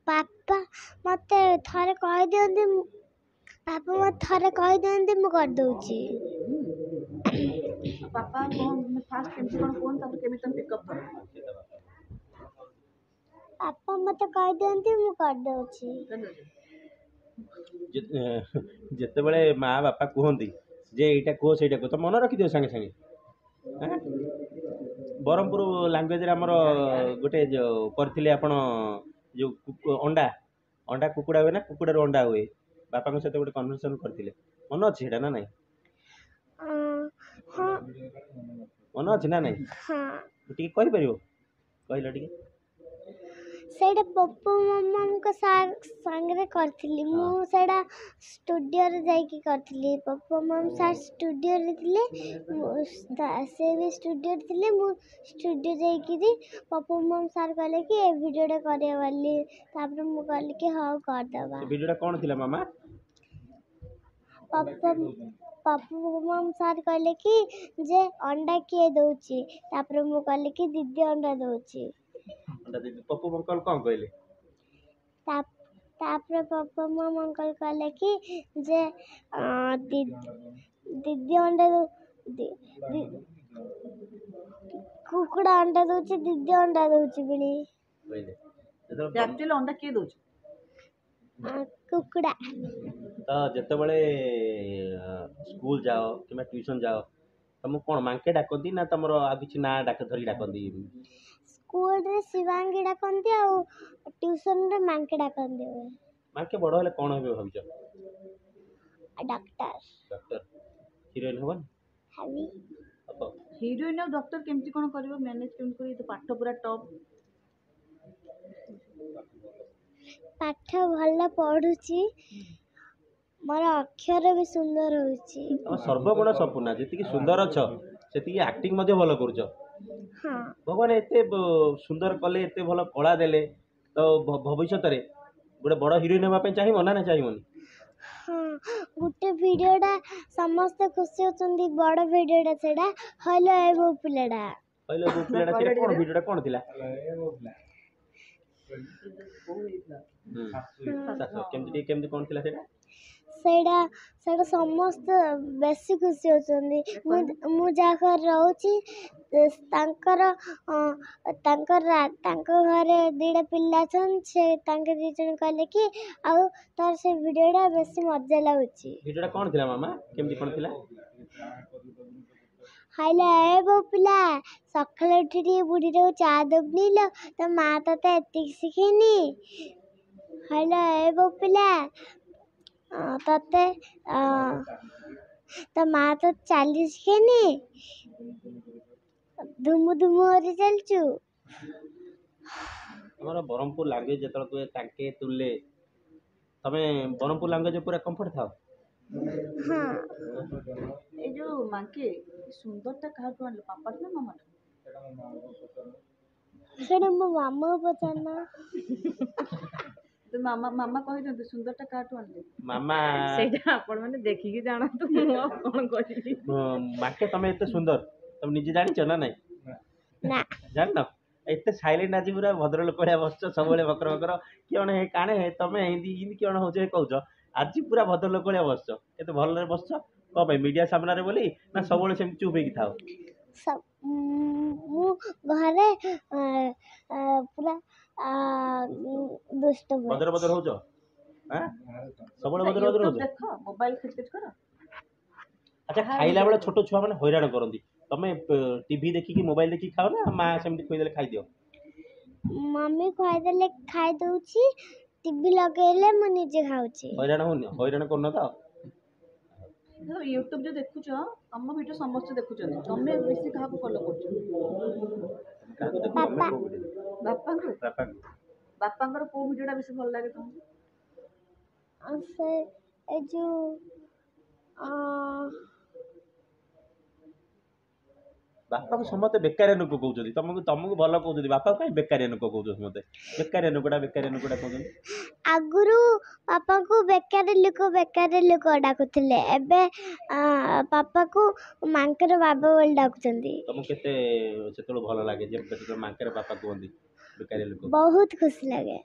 ବାପା ମତେ ଥରେ କହିଦିଅନ୍ତି ବାପା ମତେ ଥରେ କହିଦିଅନ୍ତି ମୁଁ କରିଦଉଛି। ବାପା କଣ ଫାଷ୍ଟ କେମିତି କଣ କୁହନ୍ତି ତାପରେ କେମିତି ତମେ ପିକଅପ୍ କର? ବାପା ମତେ କହିଦିଅନ୍ତି ମୁଁ କରିଦଉଛି। ଯେତେବେଳେ ମା ବାପା କୁହନ୍ତି ଯେ ଏଇଟା କୁହ ସେଇଟା କୁହ ତ ମନେ ରଖିଦିଅ ସାଙ୍ଗେ ସାଙ୍ଗେ। ବ୍ରହ୍ମପୁର ଲାଙ୍ଗୁଏଜରେ ଆମର ଗୋଟେ କରିଥିଲେ ଆପଣ ଯୋଉ ଅଣ୍ଡା କୁକୁଡ଼ା ହୁଏ ନା କୁକୁଡ଼ାରୁ ଅଣ୍ଡା ହୁଏ, ବାପାଙ୍କ ସହିତ ଗୋଟେ କନଭରସେସନ କରିଥିଲେ, ମନେ ଅଛି ସେଇଟା ନା ନାଇଁ? ହଁ ମନେ ଅଛି ନା ନାଇଁ? ହଁ ଟିକେ କହିପାରିବ, କହିଲ ଟିକେ। ସେଇଟା ପପୁ ମାମାଙ୍କ ସାଙ୍ଗରେ କରିଥିଲି ମୁଁ। ସେଇଟା ଷ୍ଟୁଡ଼ିଓରେ ଯାଇକି କରିଥିଲି। ପପୁ ମାମା ସାର୍ ଷ୍ଟୁଡ଼ିଓରେ ଥିଲେ, ସେ ବି ଷ୍ଟୁଡ଼ିଓରେ ଥିଲେ। ମୁଁ ଷ୍ଟୁଡ଼ିଓ ଯାଇକିରି ପପୁ ମାମା ସାର୍ କହିଲେ କି ଏ ଭିଡ଼ିଓଟା କରିବା ବୋଲି, ତାପରେ ମୁଁ କହିଲି କି ହଉ କରିଦେବା। ଭିଡ଼ିଓଟା କ'ଣ ଥିଲା ମାମା? ପପୁ ମାମା ସାର୍ କହିଲେ କି ଯେ ଅଣ୍ଡା କିଏ ଦଉଛି, ତାପରେ ମୁଁ କହିଲି କି ଦିଦି ଅଣ୍ଡା ଦଉଛି। ପପୁ ଅଙ୍କଲ କ'ଣ କହିଲେ? ତାପରେ ପପୁ ମାମା ଅଙ୍କଲ କହିଲେ କି ଯେ ଦିଦି ଅଣ୍ଡା କୁକୁଡ଼ା ଅଣ୍ଡା ଦଉଛି, ଦିଦି ଅଣ୍ଡା ଦଉଛି ବୋଲି। ଆକ୍ଚୁଆଲି ଅଣ୍ଡା କିଏ ଦଉଛି? କୁକୁଡ଼ା। ତ ଯେତେବେଳେ ସ୍କୁଲ ଯାଅ କିମ୍ବା ଟ୍ୟୁସନ ଯାଅ ତମକୁ କ'ଣ ମାଙ୍କେ ଡାକନ୍ତି ନା ତମର ଆଉ କିଛି ନାଁ ଧରି ଡାକନ୍ତି? ସ୍କୁଲରେ ଶିବାଙ୍ଗୀ ଡାକନ୍ତି ଆଉ ଟ୍ୟୁସନରେ ମାଙ୍କେ ଡାକନ୍ତି। ମାଙ୍କେ ବଡ଼ ହେଲେ କ'ଣ ହେବେ ଭାବିଛ? ଡକ୍ଟର। ଡକ୍ଟର? ହିରୋଇନ ହବନି? ହେବି। ହିରୋଇନ ଆଉ ଡକ୍ଟର କେମିତି କ'ଣ କରିବ, ମ୍ୟାନେଜ କେମିତି କରିବ? ତ ପାଠ ପୁରା ଟପ୍। ପାଠ ଭଲ ପଢୁଛି, ମୋର ଅକ୍ଷର ବି ସୁନ୍ଦର ହଉଛି। ସର୍ବଗୁଣ ସମ୍ପୂର୍ଣ୍ଣ, ଯେତିକି ସୁନ୍ଦର ଅଛ ସେତିକି ଆକ୍ଟିଂ ମଧ୍ୟ ଭଲ କରୁଛ। ହଁ। ଭଗବାନ ଏତେ ସୁନ୍ଦର କଲେ, ଏତେ ଭଲ କଳା ଦେଲେ, ତ ଭବିଷ୍ୟତରେ ଗୋଟେ ବଡ଼ ହିରୋଇନ ହେବା ପାଇଁ ଚାହିଁବ ନା ଚାହିଁବନି? ହଁ, ଗୋଟେ ଭିଡ଼ିଓଟା ସମସ୍ତେ ଖୁସି ହଉଛନ୍ତି, ବଡ଼ ଭିଡ଼ିଓଟା ସେଇଟା ହଇଲୋ ଏ ବୋଉ ପିଲାଟା। ହଇଲୋ ବୋଉ ପିଲାଟା, ସେଇଟା କ'ଣ ଭିଡ଼ିଓଟା କ'ଣ ଥିଲା? କେମିତି କ'ଣ ଥିଲା ସେଇଟା? ସେଇଟା ସମସ୍ତେ ବେଶୀ ଖୁସି ହଉଛନ୍ତି। ମୁଁ ଯାହା ଘରେ ରହୁଛି ତାଙ୍କ ଘରେ ଦିଟା ପିଲା ଅଛନ୍ତି, ତାଙ୍କ 2 ଜଣ କହିଲେ କି ଆଉ ତାର ସେ ଭିଡ଼ିଓଟା ବେଶୀ ମଜା ଲାଗୁଛି। ଭିଡ଼ିଓଟା କ'ଣ ଥିଲା ମାମା, କେମିତି କ'ଣ ଥିଲା? ହାଇଲୋ ଏ ବୋଉ ପିଲା, ସକାଳେ ଉଠି ଟିକେ ବୁଢ଼ୀଟାକୁ ଚା ଦେବୁନି ଲୋ, ତୋ ମା ତତେ ଏତିକି ଶିଖେଇନି। ହାଇଲୋ ଏ ବୋଉ ପିଲା, ତତେ ତୋ ମା ତତେ ଚାଲି ଶିଖେଇନି, ଧୁମୁ ଧୁମୁ କରି ଚାଲିଛୁ। ଆମର ବ୍ରହ୍ମପୁର ଲାଙ୍ଗୁଏଜ ଯେତେବେଳେ କୁହେ ତାଙ୍କେ ତୁଲେ, ତମେ ବ୍ରହ୍ମପୁର ଲାଙ୍ଗୁଏଜ ପୁରା କମ୍ଫର୍ଟ ଥାଅ? ହଁ। ଏଇ ଯୋଉ ମାଙ୍କେ ସୁନ୍ଦରଟା କାହାଠୁ ଆଣିଲ, ପାପାଠୁ ନା ମାମାଠୁ? ସେଇଟା ମୋ ମାମାକୁ ପଚାରୁନ। ମାମା କହିଛନ୍ତି ସୁନ୍ଦରଟା କାହାଠୁ ଆଣିଲେ? ମାମା ସେଇଟା ଆପଣ ମାନେ ଦେଖିକି ଜାଣନ୍ତୁ, ମୁଁ ଆଉ କ'ଣ କହିବି। ମାକେ ତମେ ଏତେ ସୁନ୍ଦର ତମେ ନିଜେ ଜାଣିଛ ନା ନାଇଁ? ନା। ଜାଣିନ? ଏତେ ସାଇଲେଣ୍ଟ, ଆଜି ପୁରା ଭଦ୍ର ଲୋକ ଭଳିଆ ବସିଛ, ସବୁବେଳେ ବକର ବକର କିଅଣ ହେ କାଣେ ହେ ତମେ ଏମିତି କିଅଣ ହଉଛ କହୁଛ, ଆଜି ପୁରା ଭଦ୍ର ଲୋକ ଭଳିଆ ବସିଛ। କେତେ ଭଲରେ ବସିଛ, କ'ଣ ପାଇଁ? ମିଡ଼ିଆ ସାମ୍ନାରେ ବୋଲି ନା ସବୁବେଳେ ସେମିତି ଚୁପ୍ ହେଇକି ଥାଅ? ମୁଁ ଘରେ ପୁରା ଦୁଷ୍ଟ ବଦର ହଉଛ? ସବୁବେଳେ ବଦର ହଉଛ? ଦେଖ, ମୋବାଇଲ ଖିଚ କର। ଆଚ୍ଛା, ଖାଇଲା ବେଳେ ଛୋଟ ଛୁଆ ମାନେ ହଇରାଣ କରନ୍ତି, ତମେ ଟିଭି ଦେଖିକି ମୋବାଇଲ ଦେଖିକି ଖାଅ ନା ମା ସେମିତି ଖୋଇଦେଲେ ଖାଇଦିଅ? ମମି ଖୁଆଇଦେଲେ ଖାଇଦଉଛି, ଟିଭି ଲଗେଇଲେ ମୁଁ ନିଜେ ଖାଉଛି। ହଇରାଣ କରୁନ ତ? ୟୁଟ୍ୟୁବ ଯୋଉ ଦେଖୁଛ, ତମ ଭିଡ଼ିଓ ସମସ୍ତେ ଦେଖୁଛନ୍ତି, ତମେ ବେଶୀ କାହାକୁ ଫଲୋ କରୁଛ? ବାପାଙ୍କର କୋଉ ଭିଡ଼ିଓଟା ବେଶୀ ଭଲ ଲାଗେ ତମକୁ? ସେ ଏ ଯୋଉ ବାପାକୁ ସମସ୍ତେ ବେକାରିଆ ଲୋକ କହୁଛନ୍ତି, ତମକୁ ଭଲ କହୁଛନ୍ତି, ବାପାକୁ କାହିଁ ବେକାରିଆ ଲୋକ କହୁଛନ୍ତି? ମତେ ବେକାରିଆ ଲୋକଟା କହୁଛନ୍ତି। ଆଗରୁ ବାପାଙ୍କୁ ବେକାରୀ ଲୋକ ଡାକୁଥିଲେ, ଏବେ ବାପାକୁ ମାଙ୍କର ବାବା ବୋଲି ଡାକୁଛନ୍ତି। ତମକୁ କେତେ ସେତେବେଳେ ଭଲ ଲାଗେ ଯେ ମାଙ୍କର ବାପା କୁହନ୍ତି ବେକାରିଆ ଲୋକ? ବହୁତ ଖୁସି ଲାଗେ।